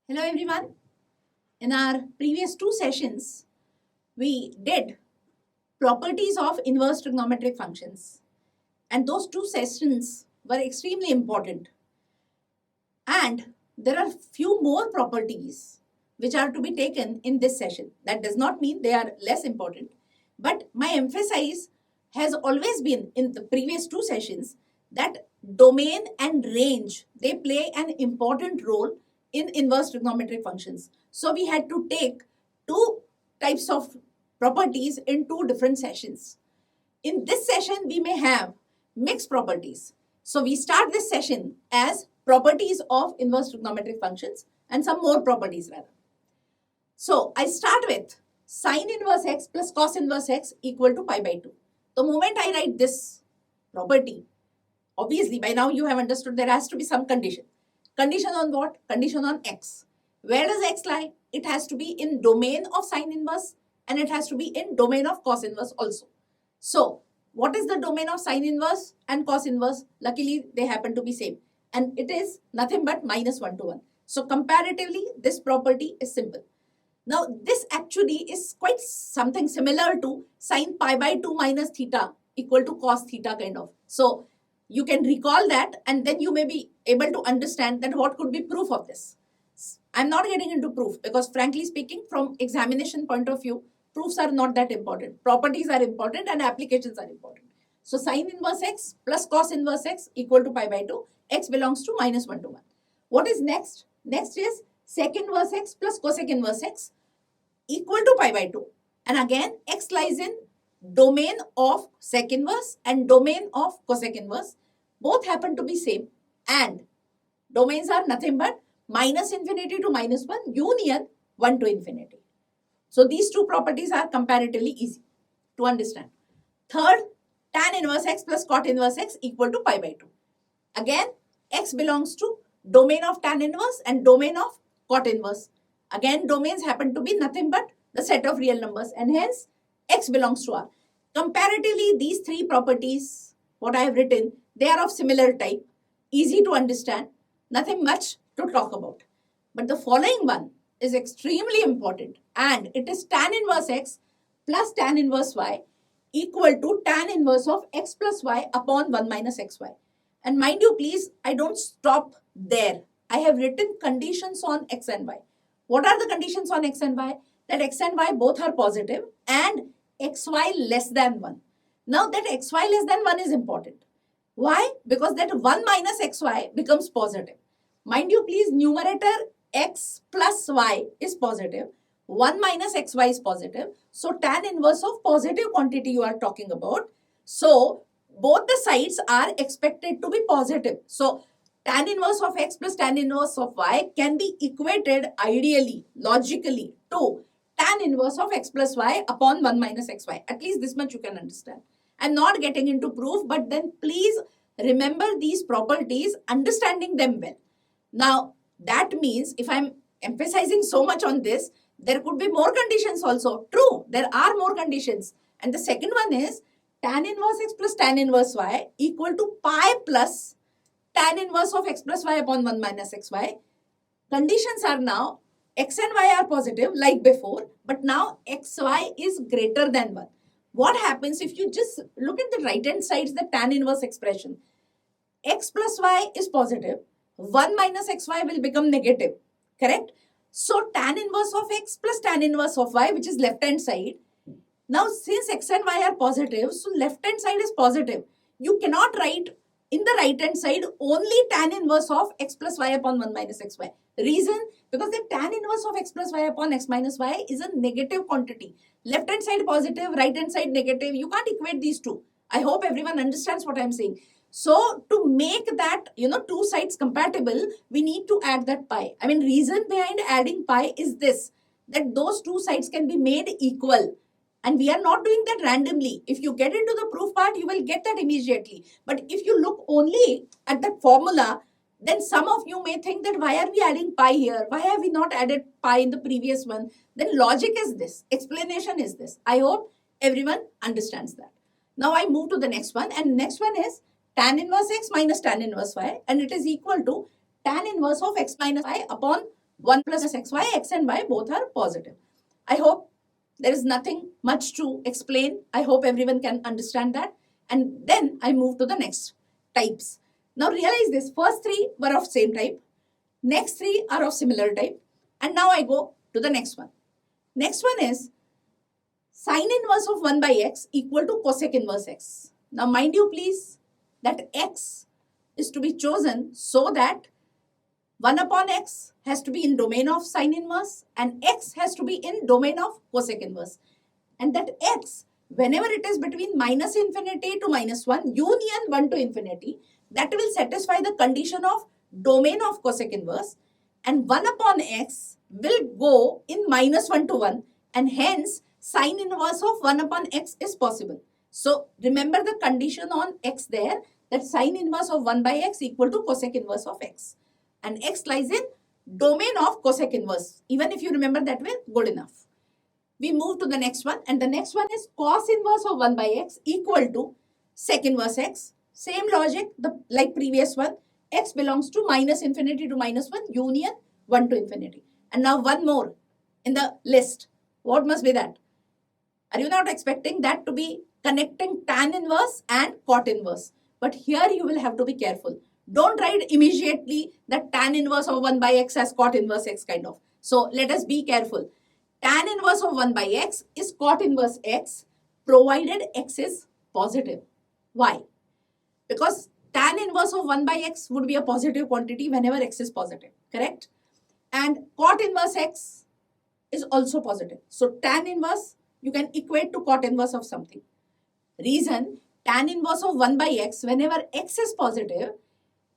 Hello everyone. In our previous two sessions, we did properties of inverse trigonometric functions. And those two sessions were extremely important. And there are few more properties which are to be taken in this session. That does not mean they are less important. But my emphasis has always been in the previous two sessions that domain and range, they play an important role in inverse trigonometric functions. So we had to take two types of properties in two different sessions. In this session, we may have mixed properties. So we start this session as properties of inverse trigonometric functions and some more properties rather. So I start with sine inverse x plus cos inverse x equal to pi by 2. The moment I write this property, obviously by now you have understood there has to be some condition. Condition on what? Condition on x. Where does x lie? It has to be in domain of sine inverse and it has to be in domain of cos inverse also. So what is the domain of sine inverse and cos inverse? Luckily they happen to be same and it is nothing but minus 1 to 1. So comparatively this property is simple. Now this actually is quite something similar to sine pi by 2 minus theta equal to cos theta kind of. So you can recall that and then you may be able to understand that what could be proof of this. I'm not getting into proof because frankly speaking from examination point of view, proofs are not that important. Properties are important and applications are important. So sine inverse x plus cos inverse x equal to pi by 2, x belongs to minus 1 to 1. What is next? Next is sec inverse x plus cosec inverse x equal to pi by 2. And again, x lies in domain of sec inverse and domain of cosec inverse. Both happen to be same and domains are nothing but minus infinity to minus 1 union 1 to infinity. So these two properties are comparatively easy to understand. Third, tan inverse x plus cot inverse x equal to pi by 2. Again, x belongs to domain of tan inverse and domain of cot inverse. Again, domains happen to be nothing but the set of real numbers and hence x belongs to R. Comparatively, these three properties, what I have written, they are of similar type, easy to understand, nothing much to talk about. But the following one is extremely important and it is tan inverse x plus tan inverse y equal to tan inverse of x plus y upon 1 minus xy. And mind you, please, I don't stop there. I have written conditions on x and y. What are the conditions on x and y? That x and y both are positive and xy less than 1. Now that xy less than 1 is important. Why? Because that 1 minus xy becomes positive. Mind you, please, numerator x plus y is positive. 1 minus xy is positive. So tan inverse of positive quantity you are talking about. So both the sides are expected to be positive. So tan inverse of x plus tan inverse of y can be equated ideally, logically to tan inverse of x plus y upon 1 minus xy. At least this much you can understand. I'm not getting into proof, but then please remember these properties, understanding them well. Now, that means if I'm emphasizing so much on this, there could be more conditions also. True, there are more conditions. And the second one is tan inverse x plus tan inverse y equal to pi plus tan inverse of x plus y upon 1 minus xy. Conditions are now x and y are positive like before, but now xy is greater than 1. What happens if you just look at the right hand sides, the tan inverse expression? X plus y is positive. 1 minus xy will become negative. Correct? So tan inverse of x plus tan inverse of y, which is left hand side. Now since x and y are positive, so left hand side is positive. You cannot write in the right hand side only tan inverse of x plus y upon 1 minus xy. Reason? Because the tan inverse of x plus y upon x minus y is a negative quantity. Left hand side positive, right hand side negative. You can't equate these two. I hope everyone understands what I'm saying. So to make that, two sides compatible, we need to add that pi. I mean, reason behind adding pi is this, that those two sides can be made equal. And we are not doing that randomly. If you get into the proof part, you will get that immediately. But if you look only at that formula, then some of you may think that why are we adding pi here? Why have we not added pi in the previous one? Then logic is this. Explanation is this. I hope everyone understands that. Now I move to the next one. And next one is tan inverse x minus tan inverse y. And it is equal to tan inverse of x minus y upon 1 plus xy, x and y both are positive. I hope there is nothing much to explain. I hope everyone can understand that. And then I move to the next types. Now realize this, first three were of same type, next three are of similar type, and now I go to the next one. Next one is sine inverse of 1 by x equal to cosec inverse x. Now mind you please that x is to be chosen so that 1 upon x has to be in domain of sine inverse and x has to be in domain of cosec inverse. And that x, whenever it is between minus infinity to minus 1, union 1 to infinity, that will satisfy the condition of domain of cosec inverse, and 1 upon x will go in minus 1 to 1, and hence sine inverse of 1 upon x is possible. So remember the condition on x there, that sine inverse of 1 by x equal to cosec inverse of x. And x lies in domain of cosec inverse. Even if you remember that way, good enough. We move to the next one, and the next one is cos inverse of 1 by x equal to sec inverse x. Same logic, like previous one, x belongs to minus infinity to minus 1, union 1 to infinity. And now one more in the list. What must be that? Are you not expecting that to be connecting tan inverse and cot inverse? But here you will have to be careful. Don't write immediately that tan inverse of 1 by x as cot inverse x kind of. So let us be careful. Tan inverse of 1 by x is cot inverse x provided x is positive. Why? Because tan inverse of 1 by x would be a positive quantity whenever x is positive, correct? And cot inverse x is also positive. So tan inverse you can equate to cot inverse of something. Reason, tan inverse of 1 by x, whenever x is positive,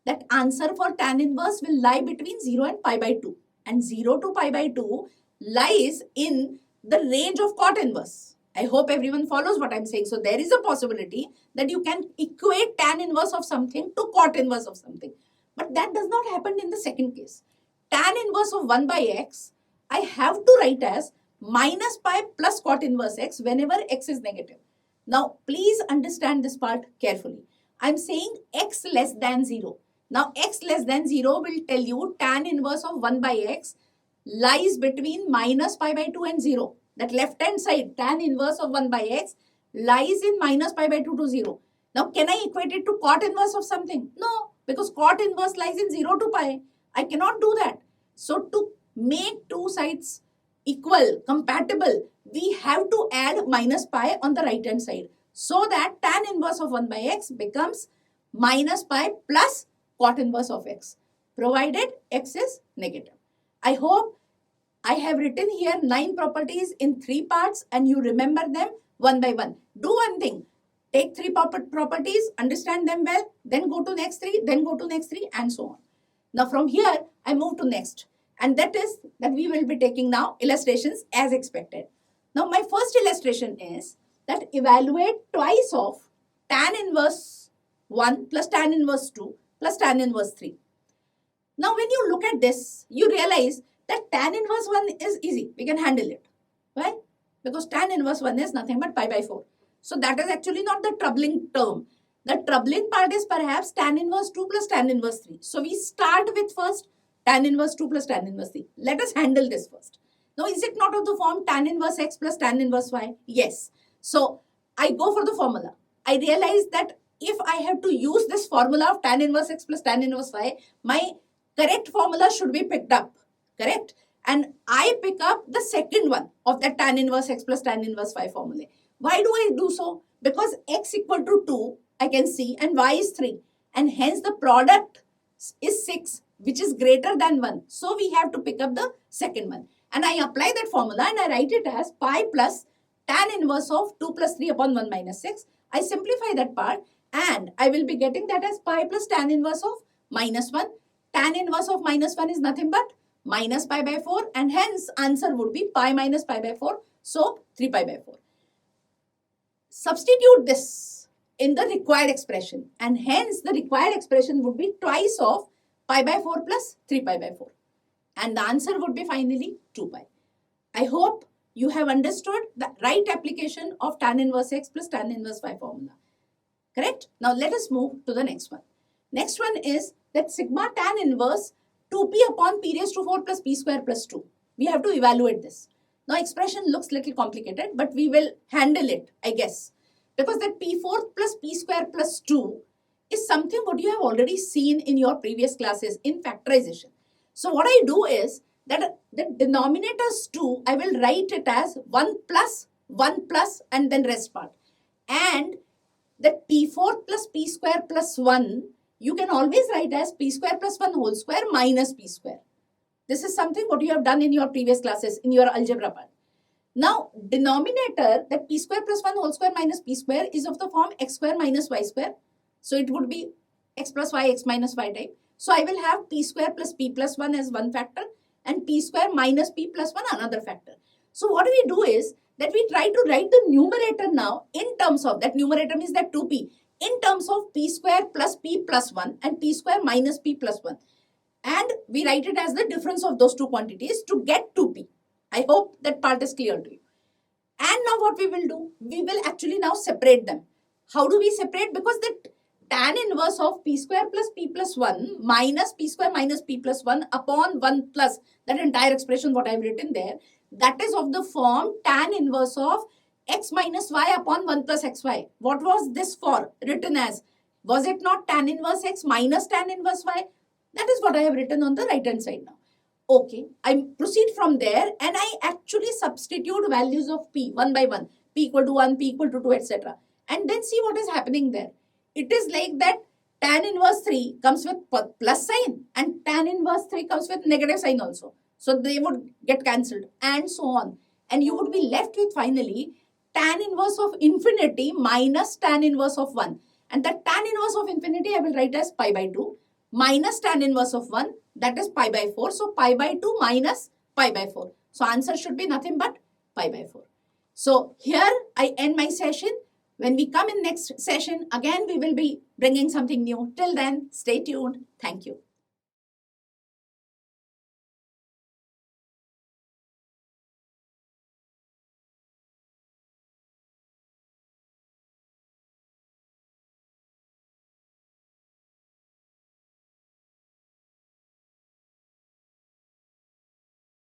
that answer for tan inverse will lie between 0 and pi by 2. And 0 to pi by 2 lies in the range of cot inverse. I hope everyone follows what I'm saying. So there is a possibility that you can equate tan inverse of something to cot inverse of something. But that does not happen in the second case. Tan inverse of 1 by x, I have to write as minus pi plus cot inverse x whenever x is negative. Now, please understand this part carefully. I'm saying x less than 0. Now, x less than 0 will tell you tan inverse of 1 by x lies between minus pi by 2 and 0. That left hand side, tan inverse of 1 by x lies in minus pi by 2 to 0. Now, can I equate it to cot inverse of something? No, because cot inverse lies in 0 to pi. I cannot do that. So, to make two sides equal, compatible, we have to add minus pi on the right hand side, so that tan inverse of 1 by x becomes minus pi plus cot inverse of x, provided x is negative. I hope I have written here 9 properties in 3 parts and you remember them one by one. Do one thing, take 3 properties, understand them well, then go to next 3, then go to next 3 and so on. Now from here, I move to next, and that is that we will be taking now illustrations as expected. Now my first illustration is that evaluate twice of tan inverse 1 plus tan inverse 2 plus tan inverse 3. Now when you look at this, you realize that tan inverse 1 is easy. We can handle it. Why? Because tan inverse 1 is nothing but pi by 4. So that is actually not the troubling term. The troubling part is perhaps tan inverse 2 plus tan inverse 3. So we start with first tan inverse 2 plus tan inverse 3. Let us handle this first. Now is it not of the form tan inverse x plus tan inverse y? Yes. So I go for the formula. I realize that if I have to use this formula of tan inverse x plus tan inverse y, my correct formula should be picked up. Correct? And I pick up the second one of that tan inverse x plus tan inverse y formula. Why do I do so? Because x equal to 2, I can see, and y is 3. And hence the product is 6, which is greater than 1. So we have to pick up the second one. And I apply that formula and I write it as pi plus tan inverse of 2 plus 3 upon 1 minus 6. I simplify that part and I will be getting that as pi plus tan inverse of minus 1. Tan inverse of minus 1 is nothing but minus pi by 4, and hence answer would be pi minus pi by 4. So 3 pi by 4. Substitute this in the required expression, and hence the required expression would be twice of pi by 4 plus 3 pi by 4. And the answer would be finally 2 pi. I hope you have understood the right application of tan inverse x plus tan inverse y formula. Correct? Now let us move to the next one. Next one is that sigma tan inverse 2p upon p raised to 4 plus p square plus 2. We have to evaluate this. Now expression looks little complicated, but we will handle it, I guess. Because that p4 plus p square plus 2 is something what you have already seen in your previous classes in factorization. So what I do is that the denominators 2, I will write it as 1 plus and then rest part. And the p4 plus p square plus 1, you can always write as p square plus 1 whole square minus p square. This is something what you have done in your previous classes in your algebra part. Now, denominator, that p square plus 1 whole square minus p square is of the form x square minus y square. So, it would be x plus y, x minus y type. So, I will have p square plus p plus 1 as one factor and p square minus p plus 1 another factor. So, what we do is that we try to write the numerator now in terms of, that numerator means that 2p, in terms of p square plus p plus 1 and p square minus p plus 1. And we write it as the difference of those two quantities to get 2p. I hope that part is clear to you. And now what we will do? We will actually now separate them. How do we separate? Because the tan inverse of p square plus p plus 1 minus p square minus p plus 1 upon 1 plus that entire expression what I have written there, that is of the form tan inverse of x minus y upon 1 plus xy. What was this for? Written as, was it not tan inverse x minus tan inverse y? That is what I have written on the right hand side now. Okay, I proceed from there and I actually substitute values of p one by one. P equal to 1, p equal to 2, etc. And then see what is happening there. It is like that tan inverse 3 comes with plus sign and tan inverse 3 comes with negative sign also. So they would get cancelled and so on. And you would be left with finally tan inverse of infinity minus tan inverse of 1. And that tan inverse of infinity I will write as pi by 2 minus tan inverse of 1, that is pi by 4. So pi by 2 minus pi by 4. So answer should be nothing but pi by 4. So here I end my session. When we come in next session, again we will be bringing something new. Till then, stay tuned. Thank you.